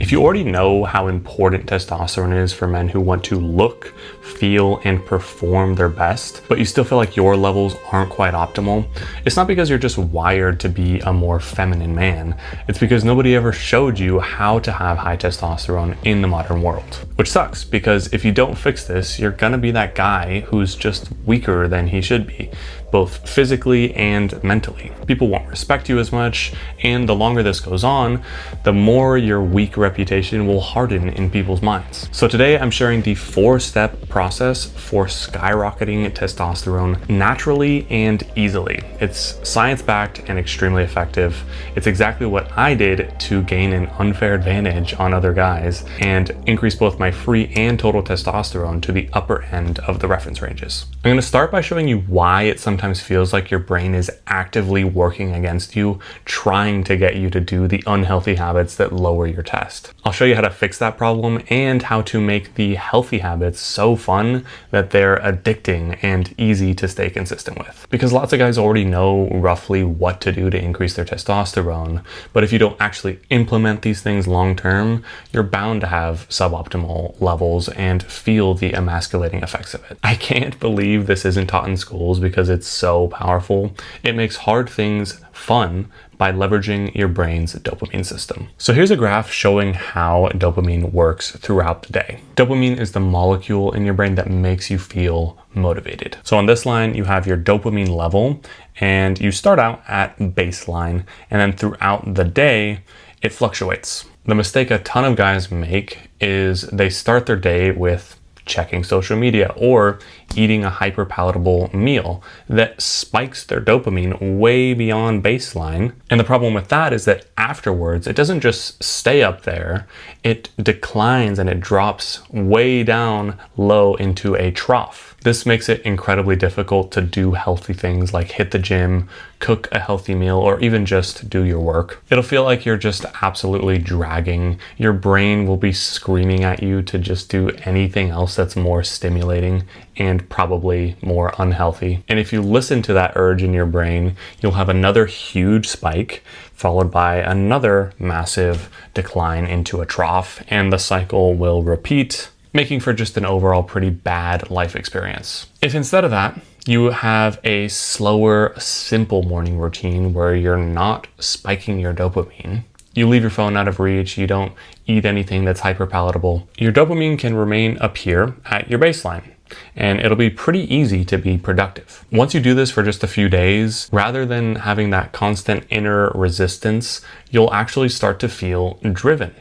If you already know how important testosterone is for men who want to look, feel, and perform their best, but you still feel like your levels aren't quite optimal, it's not because you're just wired to be a more feminine man. It's because nobody ever showed you how to have high testosterone in the modern world. Which sucks, because if you don't fix this, you're gonna be that guy who's just weaker than he should be, both physically and mentally. People won't respect you as much, and the longer this goes on, the more your weak reputation will harden in people's minds. So today I'm sharing the 4-step process for skyrocketing testosterone naturally and easily. It's science-backed and extremely effective. It's exactly what I did to gain an unfair advantage on other guys and increase both my free and total testosterone to the upper end of the reference ranges. I'm going to start by showing you why it sometimes feels like your brain is actively working against you, trying to get you to do the unhealthy habits that lower your test. I'll show you how to fix that problem and how to make the healthy habits so fun that they're addicting and easy to stay consistent with. Because lots of guys already know roughly what to do to increase their testosterone, but if you don't actually implement these things long term, you're bound to have suboptimal levels and feel the emasculating effects of it. I can't believe this isn't taught in schools because it's so powerful. It makes hard things fun by leveraging your brain's dopamine system. So here's a graph showing how dopamine works throughout the day. Dopamine is the molecule in your brain that makes you feel motivated. So on this line, you have your dopamine level, and you start out at baseline, and then throughout the day, it fluctuates. The mistake a ton of guys make is they start their day with checking social media or eating a hyper palatable meal that spikes their dopamine way beyond baseline. And the problem with that is that afterwards, it doesn't just stay up there, it declines and it drops way down low into a trough. This makes it incredibly difficult to do healthy things like hit the gym, cook a healthy meal, or even just do your work. It'll feel like you're just absolutely dragging. Your brain will be screaming at you to just do anything else that's more stimulating and probably more unhealthy. And if you listen to that urge in your brain, you'll have another huge spike followed by another massive decline into a trough, and the cycle will repeat, making for just an overall pretty bad life experience. If instead of that, you have a slower, simple morning routine where you're not spiking your dopamine, you leave your phone out of reach, you don't eat anything that's hyper palatable, your dopamine can remain up here at your baseline, and it'll be pretty easy to be productive. Once you do this for just a few days, rather than having that constant inner resistance, you'll actually start to feel driven.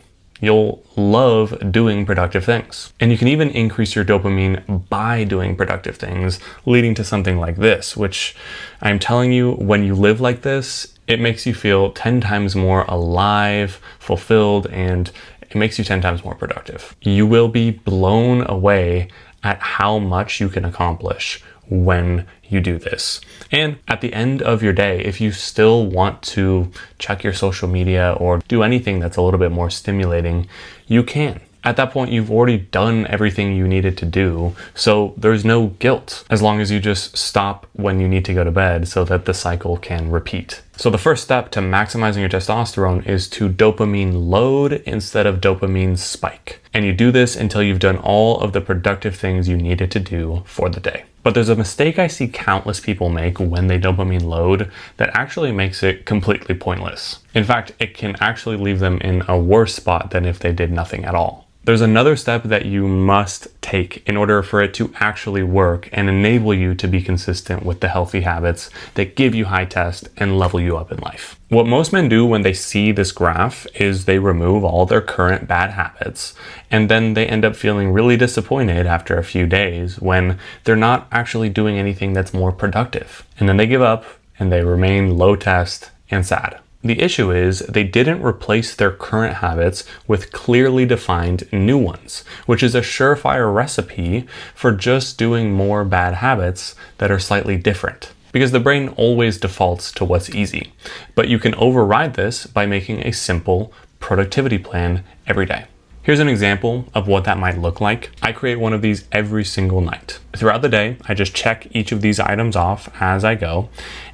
You'll love doing productive things. And you can even increase your dopamine by doing productive things, leading to something like this, which I'm telling you, when you live like this, it makes you feel 10 times more alive, fulfilled, and it makes you 10 times more productive. You will be blown away at how much you can accomplish when you do this. And at the end of your day, if you still want to check your social media or do anything that's a little bit more stimulating, you can. At that point, you've already done everything you needed to do, so there's no guilt, as long as you just stop when you need to go to bed so that the cycle can repeat. So the first step to maximizing your testosterone is to dopamine load instead of dopamine spike. And you do this until you've done all of the productive things you needed to do for the day. But there's a mistake I see countless people make when they dopamine load that actually makes it completely pointless. In fact, it can actually leave them in a worse spot than if they did nothing at all. There's another step that you must take in order for it to actually work and enable you to be consistent with the healthy habits that give you high test and level you up in life. What most men do when they see this graph is they remove all their current bad habits, and then they end up feeling really disappointed after a few days when they're not actually doing anything that's more productive. And then they give up and they remain low test and sad. The issue is they didn't replace their current habits with clearly defined new ones, which is a surefire recipe for just doing more bad habits that are slightly different. Because the brain always defaults to what's easy, but you can override this by making a simple productivity plan every day. Here's an example of what that might look like. I create one of these every single night. Throughout the day, I just check each of these items off as I go,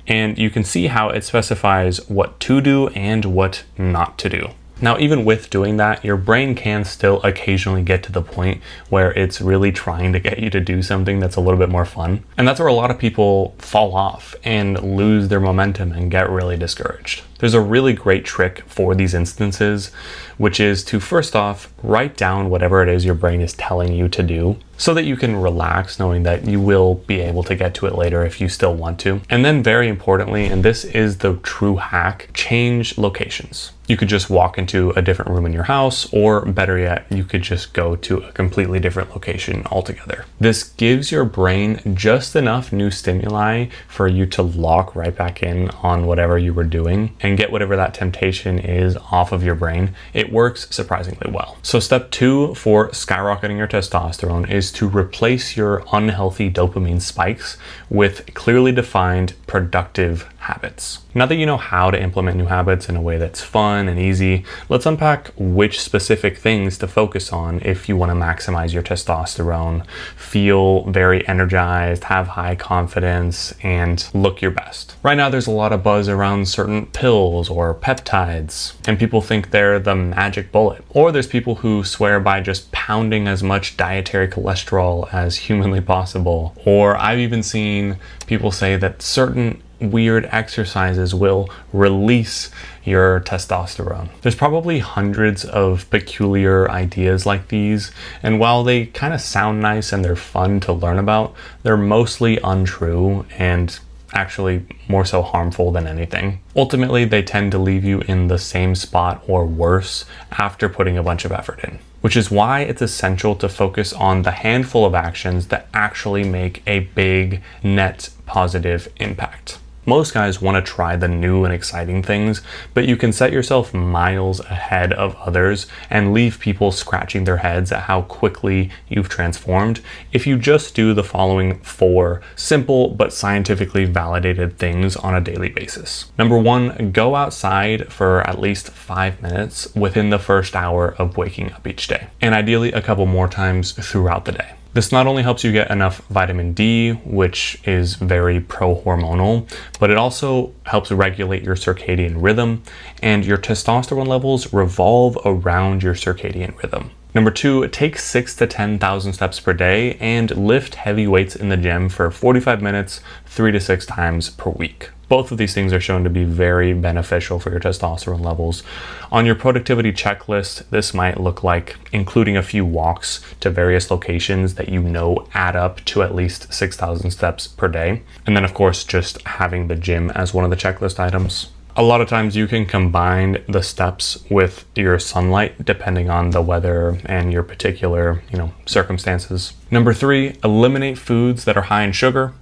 and you can see how it specifies what to do and what not to do. Now, even with doing that, your brain can still occasionally get to the point where it's really trying to get you to do something that's a little bit more fun. And that's where a lot of people fall off and lose their momentum and get really discouraged. There's a really great trick for these instances, which is to first off, write down whatever it is your brain is telling you to do so that you can relax knowing that you will be able to get to it later if you still want to. And then very importantly, and this is the true hack, change locations. You could just walk into a different room in your house, or better yet, you could just go to a completely different location altogether. This gives your brain just enough new stimuli for you to lock right back in on whatever you were doing and get whatever that temptation is off of your brain. It works surprisingly well. So step 2 for skyrocketing your testosterone is to replace your unhealthy dopamine spikes with clearly defined productive habits. Now that you know how to implement new habits in a way that's fun and easy, let's unpack which specific things to focus on if you want to maximize your testosterone, feel very energized, have high confidence, and look your best. Right now, there's a lot of buzz around certain pills or peptides, and people think they're the magic bullet. Or there's people who swear by just pounding as much dietary cholesterol as humanly possible. Or I've even seen people say that certain weird exercises will release your testosterone. There's probably hundreds of peculiar ideas like these, and while they kind of sound nice and they're fun to learn about, they're mostly untrue and actually more so harmful than anything. Ultimately, they tend to leave you in the same spot or worse after putting a bunch of effort in, which is why it's essential to focus on the handful of actions that actually make a big net positive impact. Most guys want to try the new and exciting things, but you can set yourself miles ahead of others and leave people scratching their heads at how quickly you've transformed if you just do the following 4 simple but scientifically validated things on a daily basis. Number 1, go outside for at least 5 minutes within the first hour of waking up each day, and ideally a couple more times throughout the day. This not only helps you get enough vitamin D, which is very pro-hormonal, but it also helps regulate your circadian rhythm, and your testosterone levels revolve around your circadian rhythm. Number 2, take 6,000 to 10,000 steps per day and lift heavy weights in the gym for 45 minutes, 3 to 6 times per week. Both of these things are shown to be very beneficial for your testosterone levels. On your productivity checklist, this might look like including a few walks to various locations that you know add up to at least 6,000 steps per day. And then of course, just having the gym as one of the checklist items. A lot of times you can combine the steps with your sunlight depending on the weather and your particular, circumstances. Number 3, eliminate foods that are high in sugar.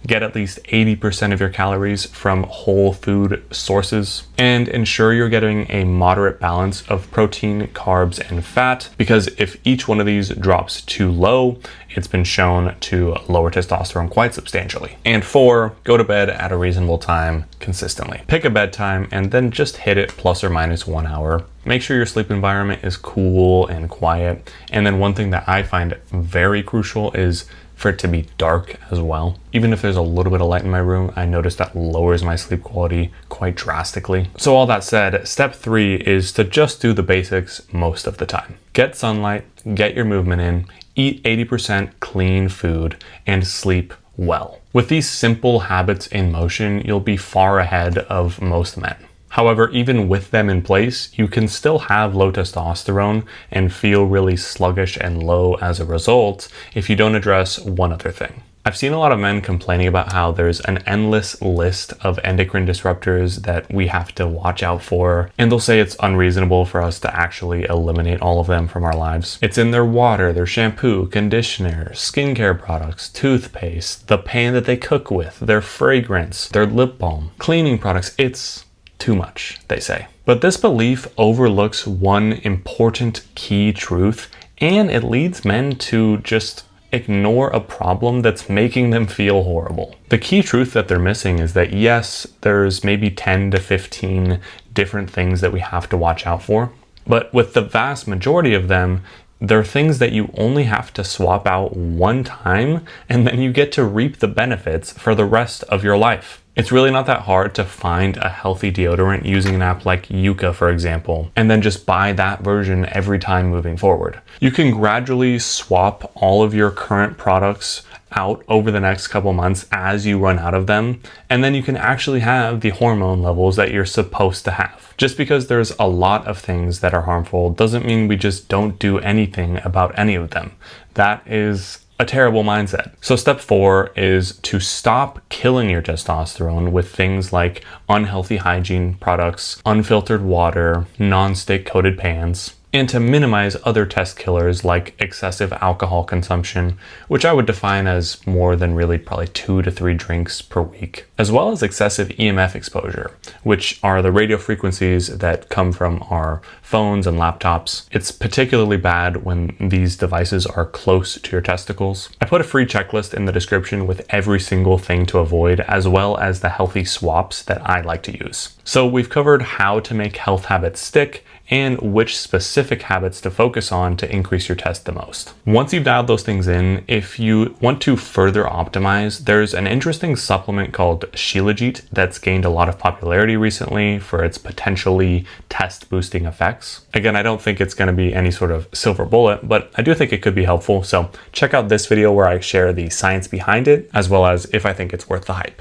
Get at least 80% of your calories from whole food sources, and ensure you're getting a moderate balance of protein, carbs, and fat, because if each one of these drops too low, it's been shown to lower testosterone quite substantially. And 4, go to bed at a reasonable time consistently. Pick a bedtime and then just hit it plus or minus 1 hour. Make sure your sleep environment is cool and quiet. And then one thing that I find very crucial is for it to be dark as well. Even if there's a little bit of light in my room, I notice that lowers my sleep quality quite drastically. So all that said, step 3 is to just do the basics most of the time. Get sunlight, get your movement in, eat 80% clean food, and sleep well. With these simple habits in motion, you'll be far ahead of most men. However, even with them in place, you can still have low testosterone and feel really sluggish and low as a result if you don't address one other thing. I've seen a lot of men complaining about how there's an endless list of endocrine disruptors that we have to watch out for, and they'll say it's unreasonable for us to actually eliminate all of them from our lives. It's in their water, their shampoo, conditioner, skincare products, toothpaste, the pan that they cook with, their fragrance, their lip balm, cleaning products. It's too much, they say. But this belief overlooks one important key truth, and it leads men to just ignore a problem that's making them feel horrible. The key truth that they're missing is that yes, there's maybe 10 to 15 different things that we have to watch out for, but with the vast majority of them, they're things that you only have to swap out one time, and then you get to reap the benefits for the rest of your life. It's really not that hard to find a healthy deodorant using an app like Yuka, for example, and then just buy that version every time moving forward. You can gradually swap all of your current products out over the next couple months as you run out of them, and then you can actually have the hormone levels that you're supposed to have. Just because there's a lot of things that are harmful doesn't mean we just don't do anything about any of them. That is a terrible mindset. So step 4 is to stop killing your testosterone with things like unhealthy hygiene products, unfiltered water, non-stick coated pans, and to minimize other test killers like excessive alcohol consumption, which I would define as more than really probably 2 to 3 drinks per week, as well as excessive EMF exposure, which are the radio frequencies that come from our phones and laptops. It's particularly bad when these devices are close to your testicles. I put a free checklist in the description with every single thing to avoid, as well as the healthy swaps that I like to use. So we've covered how to make health habits stick and which specific habits to focus on to increase your test the most. Once you've dialed those things in, if you want to further optimize, there's an interesting supplement called Shilajit that's gained a lot of popularity recently for its potentially test boosting effects. Again, I don't think it's going to be any sort of silver bullet, but I do think it could be helpful. So check out this video where I share the science behind it, as well as if I think it's worth the hype.